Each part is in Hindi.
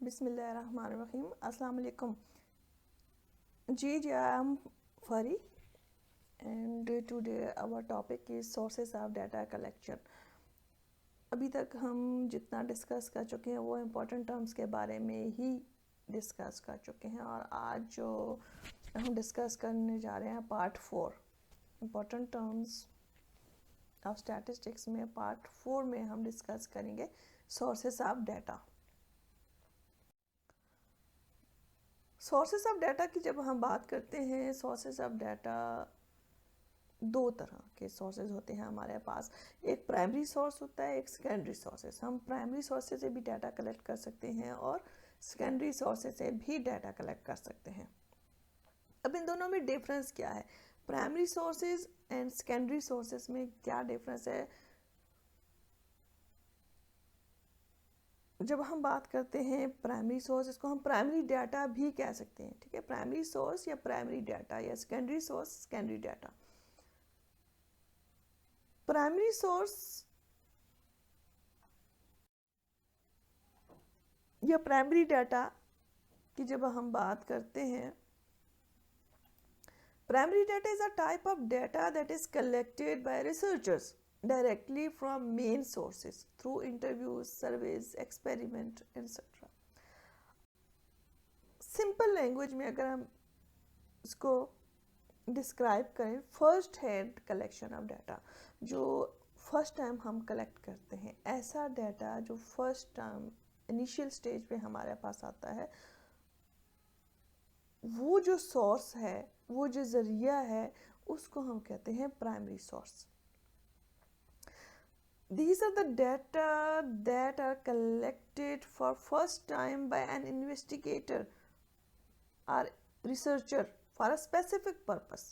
बिस्मिल्लाहिर्रहमानिर्रहीम। अस्सलाम वालेकुम जी। I am Fari and today our topic is sources of data collection. अभी तक हम जितना डिस्कस कर चुके हैं वो इम्पोर्टेंट टर्म्स के बारे में ही डिस्कस कर चुके हैं, और आज जो हम डिस्कस करने जा रहे हैं part 4 important terms of statistics में पार्ट 4 में हम डिस्कस करेंगे sources of data. Sources of data की जब हम बात करते हैं, सोर्सेस ऑफ डाटा दो तरह के सोर्सेज होते हैं हमारे पास। एक प्राइमरी सोर्स होता है, एक सेकेंडरी सोर्सेज। हम प्राइमरी सोर्सेज से भी डाटा कलेक्ट कर सकते हैं और सेकेंडरी सोर्सेज से भी डाटा कलेक्ट कर सकते हैं। अब इन दोनों में डिफरेंस क्या है? Primary sources and secondary sources में क्या डिफरेंस है? जब हम बात करते हैं प्राइमरी सोर्स, इसको हम प्राइमरी डाटा भी कह सकते हैं, ठीक है। प्राइमरी सोर्स या प्राइमरी डाटा, या secondary source secondary data. Primary source या प्राइमरी डाटा की जब हम बात करते हैं, primary data is a type of data that is collected by researchers directly from main sources through interviews, surveys, experiment, etc. Simple language में अगर हम इसको डिस्क्राइब करें, first hand collection of data, जो फर्स्ट टाइम हम कलेक्ट करते हैं, ऐसा डाटा जो फर्स्ट टाइम इनिशियल स्टेज पे हमारे पास आता है, वो जो सोर्स है, वो जो जरिया है, उसको हम कहते हैं primary source. These are the data that are collected for first time by an investigator or researcher for a specific purpose.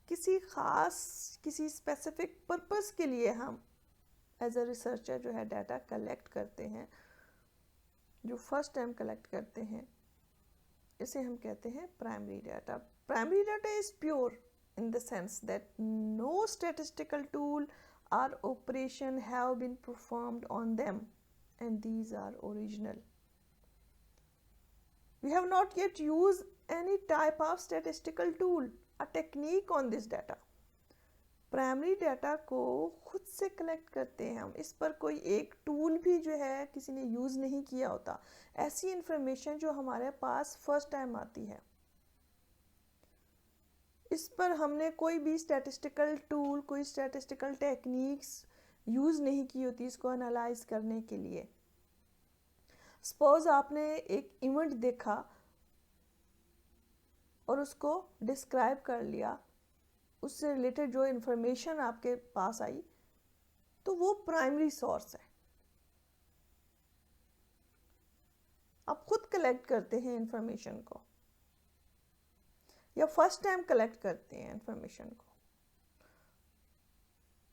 किसी स्पेसिफिक पर्पस के लिए हम एज अ रिसर्चर जो है डाटा कलेक्ट करते हैं, जो फर्स्ट टाइम कलेक्ट करते हैं, इसे हम कहते हैं primary data. Primary data is pure in the sense that no statistical tool or operation have been performed on them, and these are original. We have not yet used any type of statistical tool or technique on this data. Primary data को खुद से कलेक्ट करते हैं हम, इस पर कोई एक टूल भी जो है किसी ने यूज़ नहीं किया होता। ऐसी इंफॉर्मेशन जो हमारे पास फर्स्ट टाइम आती है, इस पर हमने कोई भी स्टैटिस्टिकल टूल, कोई स्टैटिस्टिकल टेक्निक्स यूज़ नहीं की होती इसको एनालाइज करने के लिए। सपोज आपने एक इवेंट देखा और उसको डिस्क्राइब कर लिया, उससे रिलेटेड जो इन्फॉर्मेशन आपके पास आई, तो वो प्राइमरी सोर्स है। आप खुद कलेक्ट करते हैं इंफॉर्मेशन को, या फर्स्ट टाइम कलेक्ट करते हैं इंफॉर्मेशन को,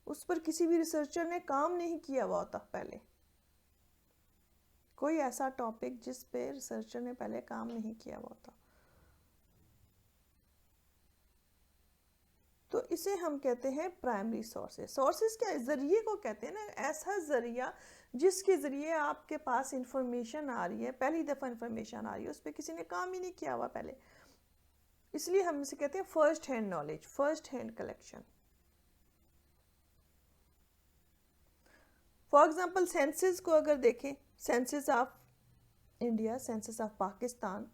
उस पर किसी भी रिसर्चर ने काम नहीं किया हुआ होता पहले, कोई ऐसा टॉपिक जिस पे रिसर्चर ने पहले काम नहीं किया हुआ होता, तो इसे हम कहते हैं प्राइमरी सोर्सेस। सोर्सेस क्या है? जरिए को कहते हैं ना, ऐसा जरिया जिसके जरिए आपके पास इंफॉर्मेशन आ रही है, पहली दफ़ा इंफॉर्मेशन आ रही है, उस पर किसी ने काम ही नहीं किया हुआ पहले, इसलिए हम इसे कहते हैं first hand knowledge, first hand collection. For example census को अगर देखें, census of India, census of Pakistan,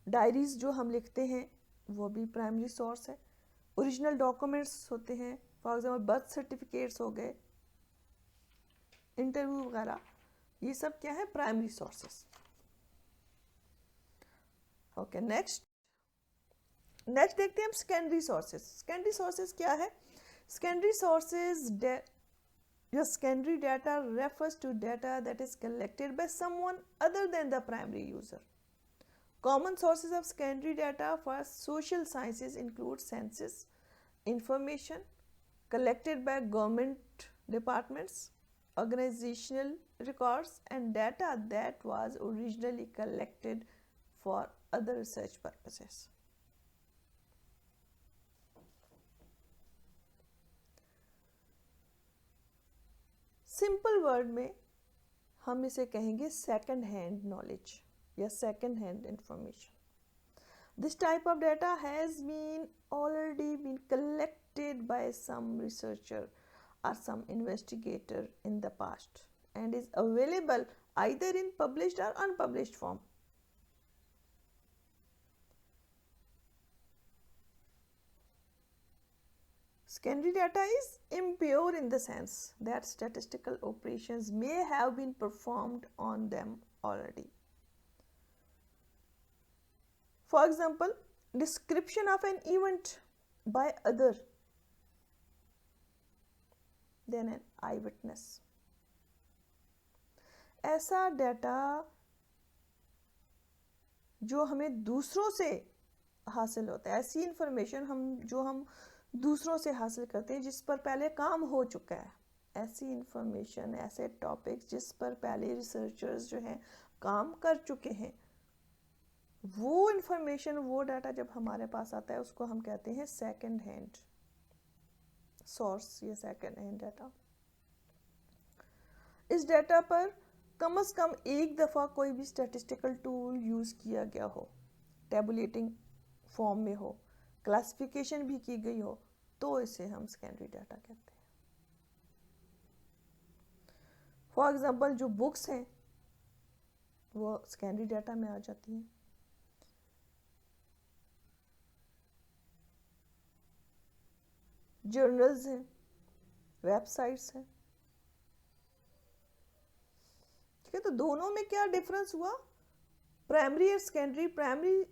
diaries जो हम लिखते हैं वो भी प्राइमरी सोर्स है। ओरिजिनल डॉक्यूमेंट्स होते हैं, फॉर एग्जाम्पल बर्थ सर्टिफिकेट्स हो गए, इंटरव्यू वगैरह, ये सब क्या है? Primary sources. ओके, नेक्स्ट देखते हैं हम सेकेंडरी सोर्सेज। सेकेंडरी सोर्सेज क्या है? सेकेंडरी सोर्सेज या secondary data refers to data that is collected by someone other than the primary user. Common sources of secondary data for social sciences include census information collected by government departments, organizational records, and data that was originally collected for other research purposes. Simple word में हम इसे कहेंगे सेकंड हैंड नॉलेज या second hand information. This type of data has been already been collected by some researcher or some investigator in the past and is available either in published or unpublished form. Secondary data is impure in the sense that statistical operations may have been performed on them already. For example, description of an event by other than an eyewitness. ऐसा डाटा जो हमें दूसरों से हासिल होता है, ऐसी इंफॉर्मेशन हम दूसरों से हासिल करते हैं जिस पर पहले काम हो चुका है, ऐसी इंफॉर्मेशन, ऐसे टॉपिक्स जिस पर पहले रिसर्चर्स जो हैं काम कर चुके हैं, वो इंफॉर्मेशन, वो डाटा जब हमारे पास आता है उसको हम कहते हैं सेकंड हैंड सोर्स या सेकंड हैंड डाटा. इस डाटा पर कम से कम एक दफ़ा कोई भी स्टैटिस्टिकल टूल यूज़ किया गया हो, टेबुलेटिंग फॉर्म में हो, क्लासिफिकेशन भी की गई हो, तो इसे हम सेकेंडरी डाटा कहते हैं. फॉर एग्जांपल जो बुक्स हैं वो सेकेंडरी डाटा में आ जाती हैं. जर्नल्स हैं, वेबसाइट्स हैं. ठीक है, तो दोनों में क्या डिफरेंस हुआ? प्राइमरी और सेकेंडरी. प्राइमरी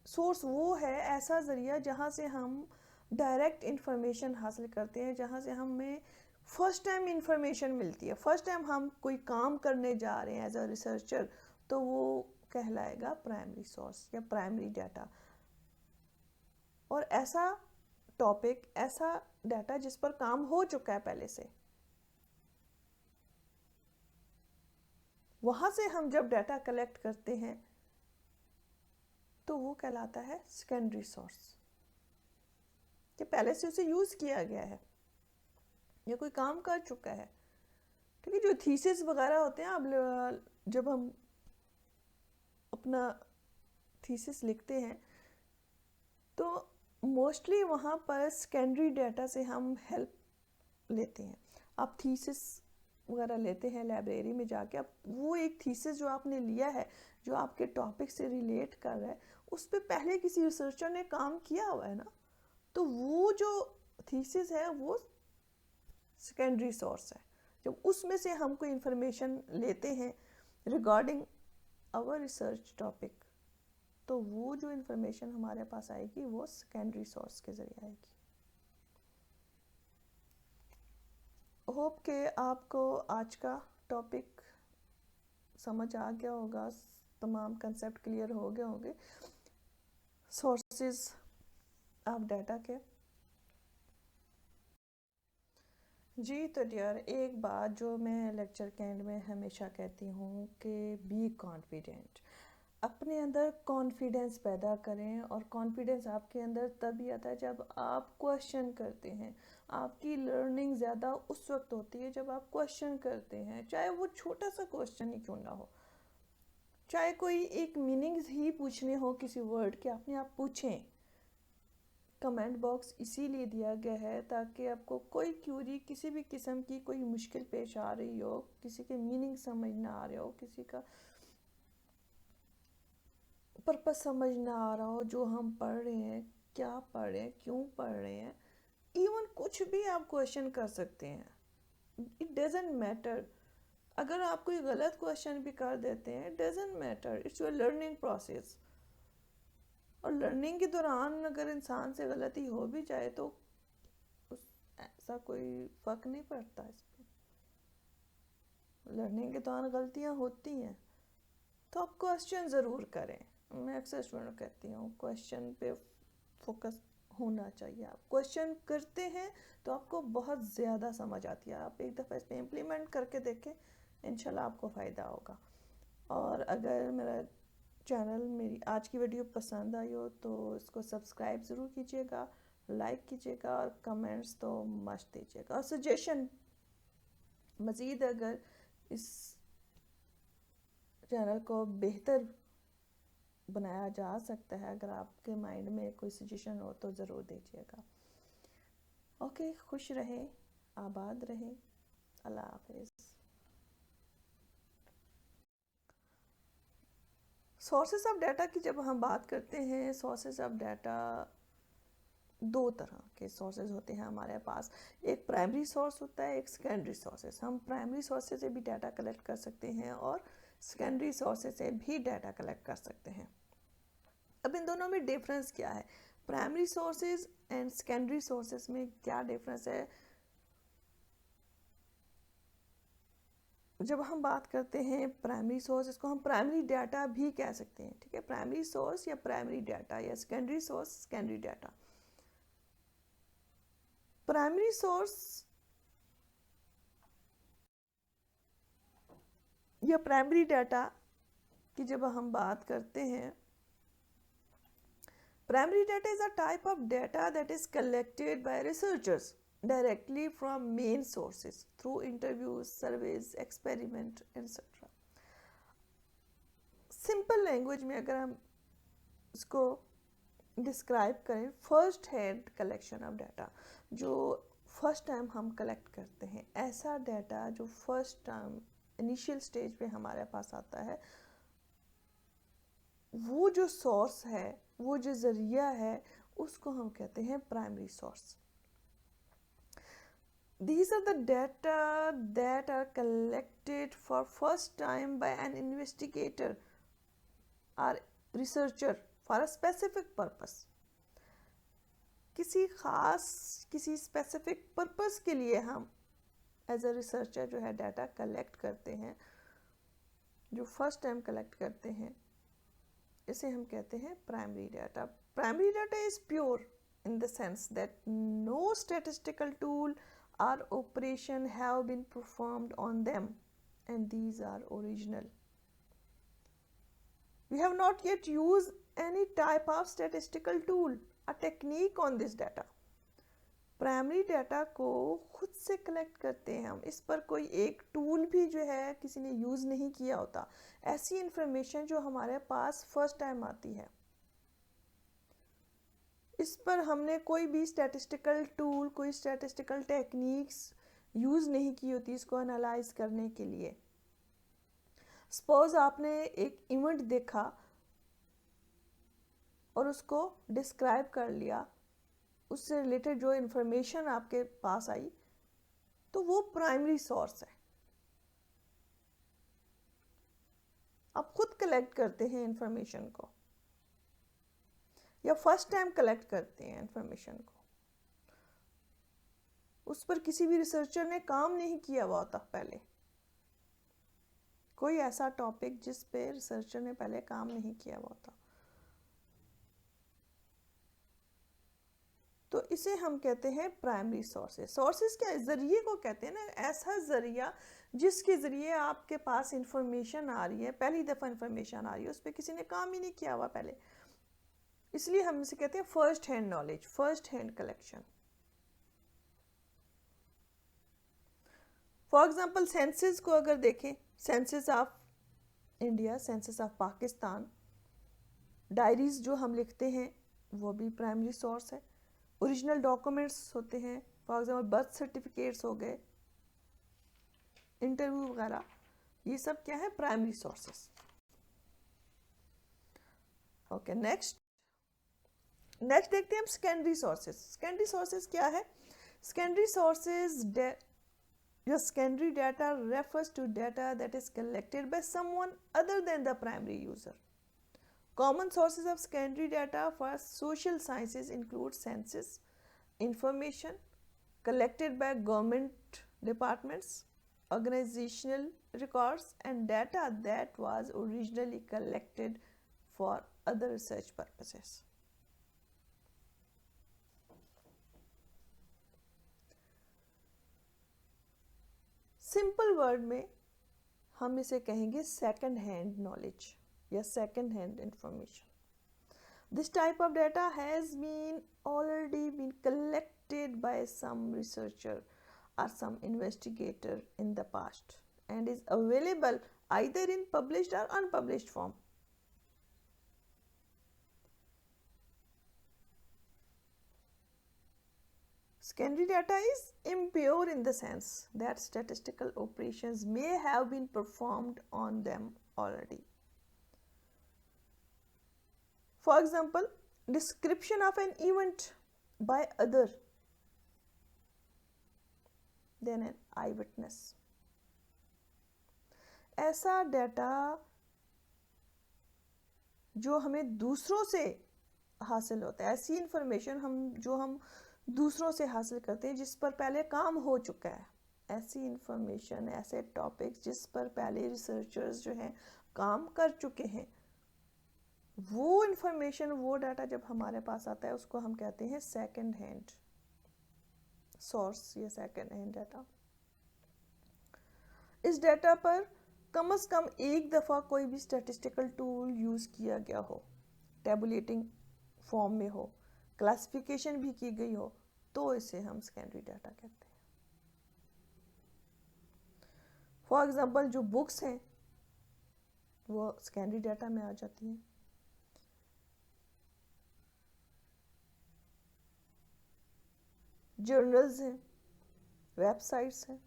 सोर्स वो है ऐसा ज़रिया जहाँ से हम डायरेक्ट इंफॉर्मेशन हासिल करते हैं, जहाँ से हमें फर्स्ट टाइम इंफॉर्मेशन मिलती है. फर्स्ट टाइम हम कोई काम करने जा रहे हैं एज अ रिसर्चर, तो वो कहलाएगा प्राइमरी सोर्स या प्राइमरी डाटा. और ऐसा टॉपिक, ऐसा डाटा जिस पर काम हो चुका है पहले से, वहाँ से हम जब डाटा कलेक्ट करते हैं तो वो कहलाता है सेकेंडरी सोर्स, कि पहले से उसे यूज़ किया गया है या कोई काम कर चुका है. ठीक है, जो थीसिस वगैरह होते हैं, अब जब हम अपना थीसिस लिखते हैं तो मोस्टली वहाँ पर सेकेंडरी डाटा से हम हेल्प लेते हैं. आप थीसिस वगैरह लेते हैं लाइब्रेरी में जाके, अब वो एक थीसिस जो आपने लिया है, जो आपके टॉपिक से रिलेट कर रहा है, उस पर पहले किसी रिसर्चर ने काम किया हुआ है ना, तो वो जो थीसिस है वो सेकेंडरी सोर्स है. जब उसमें से हम कोई इंफॉर्मेशन लेते हैं रिगार्डिंग आवर रिसर्च टॉपिक, तो वो जो इंफॉर्मेशन हमारे पास आएगी वो सेकेंडरी सोर्स के ज़रिए आएगी. होप के आपको आज का टॉपिक समझ आ गया होगा, तमाम कंसेप्ट क्लियर हो गए होंगे सोर्सेज ऑफ डाटा के. जी तो डियर, एक बात जो मैं लेक्चर के एंड में हमेशा कहती हूँ कि बी कॉन्फिडेंट. अपने अंदर कॉन्फिडेंस पैदा करें, और कॉन्फिडेंस आपके अंदर तभी आता है जब आप क्वेश्चन करते हैं. आपकी लर्निंग ज़्यादा उस वक्त होती है जब आप क्वेश्चन करते हैं, चाहे वो छोटा सा क्वेश्चन ही क्यों ना हो, चाहे कोई एक मीनिंग्स ही पूछने हो किसी वर्ड के, अपने आप पूछें. कमेंट बॉक्स इसीलिए दिया गया है ताकि आपको कोई क्यूरी, किसी भी किस्म की कोई मुश्किल पेश आ रही हो, किसी के मीनिंग समझ ना आ रहे हो, किसी का पर्पस समझ ना आ रहा हो, जो हम पढ़ रहे हैं, क्या पढ़ रहे हैं, क्यों पढ़ रहे हैं, इवन कुछ भी आप क्वेश्चन कर सकते हैं. It doesn't matter. अगर आप कोई गलत क्वेश्चन भी कर देते हैं, it doesn't matter, it's your learning process. और लर्निंग के दौरान अगर इंसान से गलती हो भी जाए तो ऐसा कोई फ़र्क नहीं पड़ता इस पर. लर्निंग के दौरान गलतियाँ होती हैं, तो आप क्वेश्चन ज़रूर करें. मैं अक्सर स्टूडेंट कहती हूँ क्वेश्चन पे फोकस होना चाहिए. आप क्वेश्चन करते हैं तो आपको बहुत ज़्यादा समझ आती है. आप एक दफ़ा इस पर इम्प्लीमेंट करके देखें, इंशाल्लाह आपको फ़ायदा होगा. और अगर मेरा चैनल, मेरी आज की वीडियो पसंद आई हो तो इसको सब्सक्राइब ज़रूर कीजिएगा, लाइक कीजिएगा, और कमेंट्स तो मस्ट दीजिएगा. और सजेशन मज़ीद अगर इस चैनल को बेहतर बनाया जा सकता है। अगर आपके माइंड में कोई सजेशन हो तो ज़रूर दीजिएगा। ओके, खुश रहें, आबाद रहें, अल्लाह हाफिज़। सोर्सेस ऑफ डाटा की जब हम बात करते हैं, सोर्सेस ऑफ डाटा दो तरह के सोर्सेज होते हैं हमारे पास। एक प्राइमरी सोर्स होता है, एक सेकेंडरी सोर्सेज। हम प्राइमरी सोर्सेज से भी डाटा कलेक्ट कर सकते हैं और सेकेंडरी सोर्सेज से भी डाटा कलेक्ट कर सकते हैं। अब इन दोनों में डिफरेंस क्या है? Primary sources and secondary sources में क्या डिफरेंस है? जब हम बात करते हैं प्राइमरी सोर्स, इसको हम प्राइमरी डाटा भी कह सकते हैं, ठीक है। प्राइमरी सोर्स या प्राइमरी डाटा, या secondary source secondary data. Primary source या प्राइमरी डाटा की जब हम बात करते हैं, primary data is a type of data that is collected by researchers directly from main sources through interviews, surveys, experiment, etc. Simple language में अगर हम इसको डिस्क्राइब करें, first hand collection of data, जो फर्स्ट टाइम हम कलेक्ट करते हैं, ऐसा डाटा जो फर्स्ट टाइम इनिशियल स्टेज पे हमारे पास आता है, वो जो सोर्स है, वो जो ज़रिया है, उसको हम कहते हैं primary source. These are the data that are collected for first time by an investigator or researcher for a specific purpose. किसी स्पेसिफिक पर्पस के लिए हम एज अ रिसर्चर जो है डाटा कलेक्ट करते हैं, जो फर्स्ट टाइम कलेक्ट करते हैं, इसे हम कहते हैं primary data. Primary data is pure in the sense that no statistical tool or operation have been performed on them, and these are original. We have not yet used any type of statistical tool or technique on this data. Primary data को खुद से कलेक्ट करते हैं हम, इस पर कोई एक टूल भी जो है किसी ने यूज़ नहीं किया होता। ऐसी इंफॉर्मेशन जो हमारे पास फर्स्ट टाइम आती है, इस पर हमने कोई भी स्टैटिस्टिकल टूल, कोई स्टैटिस्टिकल टेक्निक्स यूज़ नहीं की होती इसको एनालाइज करने के लिए। सपोज आपने एक इवेंट देखा और उसको डिस्क्राइब कर लिया, उससे रिलेटेड जो इन्फॉर्मेशन आपके पास आई, तो वो प्राइमरी सोर्स है। आप खुद कलेक्ट करते हैं इंफॉर्मेशन को, या फर्स्ट टाइम कलेक्ट करते हैं इंफॉर्मेशन को, उस पर किसी भी रिसर्चर ने काम नहीं किया हुआ होता पहले, कोई ऐसा टॉपिक जिस पे रिसर्चर ने पहले काम नहीं किया हुआ होता, तो इसे हम कहते हैं प्राइमरी सोर्सेज। सोर्सेज क्या है? जरिए को कहते हैं ना, ऐसा जरिया जिसके ज़रिए आपके पास इंफॉर्मेशन आ रही है, पहली दफ़ा इंफॉर्मेशन आ रही है, उस पर किसी ने काम ही नहीं किया हुआ पहले, इसलिए हम इसे कहते हैं first hand knowledge, first hand collection. For example census को अगर देखें, census of India, census of Pakistan, diaries जो हम लिखते हैं वो भी प्राइमरी सोर्स है। ओरिजिनल डॉक्यूमेंट्स होते हैं, फॉर एग्जांपल बर्थ सर्टिफिकेट्स हो गए, इंटरव्यू वगैरह, ये सब क्या है? Primary sources. ओके, नेक्स्ट देखते हैं हम सेकेंडरी सोर्सेज। सेकेंडरी सोर्सेज क्या है? सेकेंडरी सोर्सेज या secondary data refers to data that is collected by someone other than the primary user. Common sources of secondary data for social sciences include census information collected by government departments, organizational records, and data that was originally collected for other research purposes. Simple word में हम इसे कहेंगे सेकंड हैंड नॉलेज या second hand information. This type of data has been already been collected by some researcher or some investigator in the past and is available either in published or unpublished form. Secondary data is impure in the sense that statistical operations may have been performed on them already. For example, description of an event by other than an eyewitness. ऐसा डाटा जो हमें दूसरों से हासिल होता है, ऐसी इंफॉर्मेशन हम दूसरों से हासिल करते हैं जिस पर पहले काम हो चुका है, ऐसी इंफॉर्मेशन, ऐसे टॉपिक्स जिस पर पहले रिसर्चर्स जो हैं काम कर चुके हैं, वो इंफॉर्मेशन, वो डाटा जब हमारे पास आता है उसको हम कहते हैं सेकंड हैंड सोर्स या सेकंड हैंड डाटा। इस डाटा पर कम से कम एक दफ़ा कोई भी स्टैटिस्टिकल टूल यूज़ किया गया हो, टेबुलेटिंग फॉर्म में हो, क्लासिफिकेशन भी की गई हो, तो इसे हम सेकेंडरी डाटा कहते हैं। फॉर एग्जांपल जो बुक्स हैं वो सेकेंडरी डाटा में आ जाती हैं। जर्नल्स हैं, वेबसाइट्स हैं।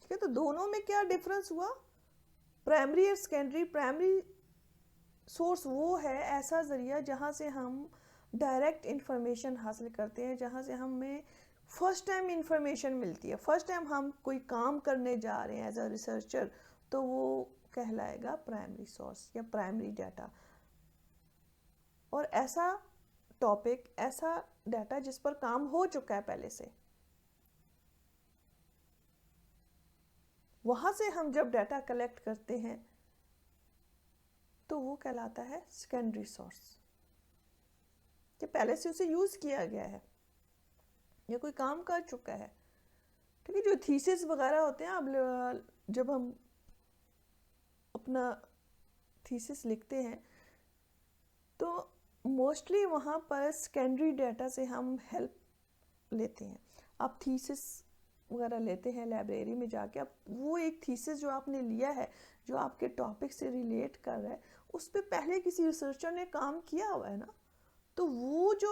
ठीक है, तो दोनों में क्या डिफरेंस हुआ? प्राइमरी और सेकेंडरी। प्राइमरी सोर्स वो है ऐसा ज़रिया जहाँ से हम डायरेक्ट इंफॉर्मेशन हासिल करते हैं, जहाँ से हमें फर्स्ट टाइम इंफॉर्मेशन मिलती है, फर्स्ट टाइम हम कोई काम करने जा रहे हैं एज अ रिसर्चर, तो वो कहलाएगा प्राइमरी सोर्स या प्राइमरी डाटा। और ऐसा टॉपिक, ऐसा डाटा जिस पर काम हो चुका है पहले से, वहाँ से हम जब डाटा कलेक्ट करते हैं तो वो कहलाता है सेकेंडरी सोर्स, कि पहले से उसे यूज़ किया गया है या कोई काम कर चुका है। ठीक है, जो थीसिस वगैरह होते हैं, अब जब हम अपना थीसिस लिखते हैं तो मोस्टली वहाँ पर सेकेंडरी डाटा से हम हेल्प लेते हैं। आप थीसिस वगैरह लेते हैं लाइब्रेरी में जाके, अब वो एक थीसिस जो आपने लिया है, जो आपके टॉपिक से रिलेट कर रहा है, उस पर पहले किसी रिसर्चर ने काम किया हुआ है ना, तो वो जो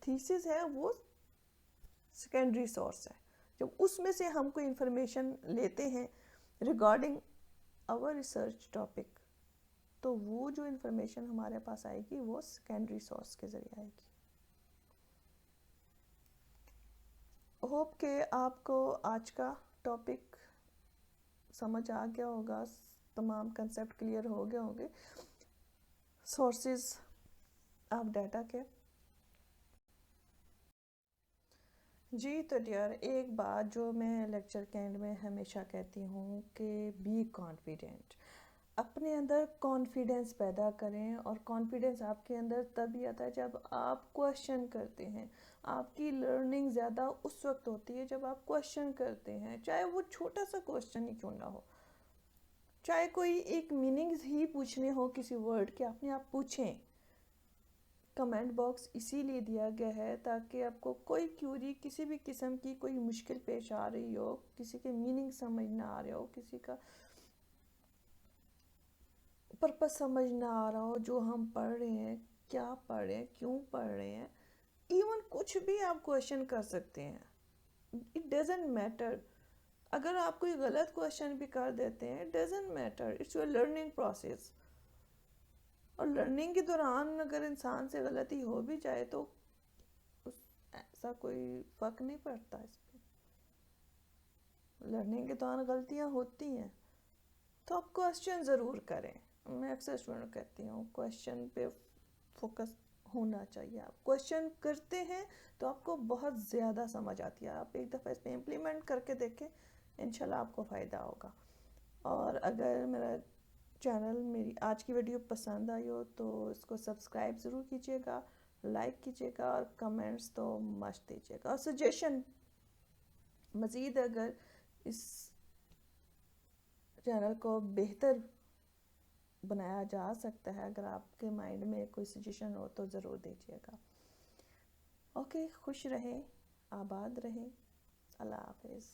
थीसिस है वो सेकेंडरी सोर्स है। जब उसमें से हम कोई इंफॉर्मेशन लेते हैं रिगार्डिंग आवर रिसर्च टॉपिक, तो वो जो इंफॉर्मेशन हमारे पास आएगी वो सेकेंडरी सोर्स के ज़रिए आएगी। होप के आपको आज का टॉपिक समझ आ गया होगा, तमाम कंसेप्ट क्लियर हो गए होंगे सोर्सेज ऑफ डाटा के। जी तो डियर, एक बात जो मैं लेक्चर के एंड में हमेशा कहती हूँ कि बी कॉन्फिडेंट, अपने अंदर कॉन्फिडेंस पैदा करें। और कॉन्फिडेंस आपके अंदर तभी आता है जब आप क्वेश्चन करते हैं। आपकी लर्निंग ज़्यादा उस वक्त होती है जब आप क्वेश्चन करते हैं, चाहे वो छोटा सा क्वेश्चन ही क्यों ना हो, चाहे कोई एक मीनिंग्स ही पूछने हो किसी वर्ड के, अपने आप पूछें। कमेंट बॉक्स इसीलिए दिया गया है ताकि आपको कोई क्यूरी, किसी भी किस्म की कोई मुश्किल पेश आ रही हो, किसी के मीनिंग समझ ना आ रहा हो, किसी का पर्पस समझ ना आ रहा हो, जो हम पढ़ रहे हैं, क्या पढ़ रहे हैं, क्यों पढ़ रहे हैं, इवन कुछ भी आप क्वेश्चन कर सकते हैं। इट डजेंट मैटर, अगर आप कोई गलत क्वेश्चन भी कर देते हैं, it doesn't matter, it's your learning process. और लर्निंग के दौरान अगर इंसान से गलती हो भी जाए तो ऐसा कोई फ़र्क नहीं पड़ता इस पर। लर्निंग के दौरान गलतियाँ होती हैं तो आप क्वेश्चन ज़रूर करें। मैं अक्सर स्टूडेंट कहती हूँ क्वेश्चन पे फोकस होना चाहिए। आप क्वेश्चन करते हैं तो आपको बहुत ज़्यादा समझ आती है। आप एक दफ़ा इसमें इम्प्लीमेंट करके देखें, इंशाल्लाह आपको फ़ायदा होगा। और अगर मेरा चैनल, मेरी आज की वीडियो पसंद आई हो तो इसको सब्सक्राइब ज़रूर कीजिएगा, लाइक कीजिएगा और कमेंट्स तो मस्त दीजिएगा। और सजेशन मज़ीद अगर इस चैनल को बेहतर बनाया जा सकता है, अगर आपके माइंड में कोई सजेशन हो तो ज़रूर दीजिएगा। ओके, खुश रहें, आबाद रहें, अल्लाह हाफिज़।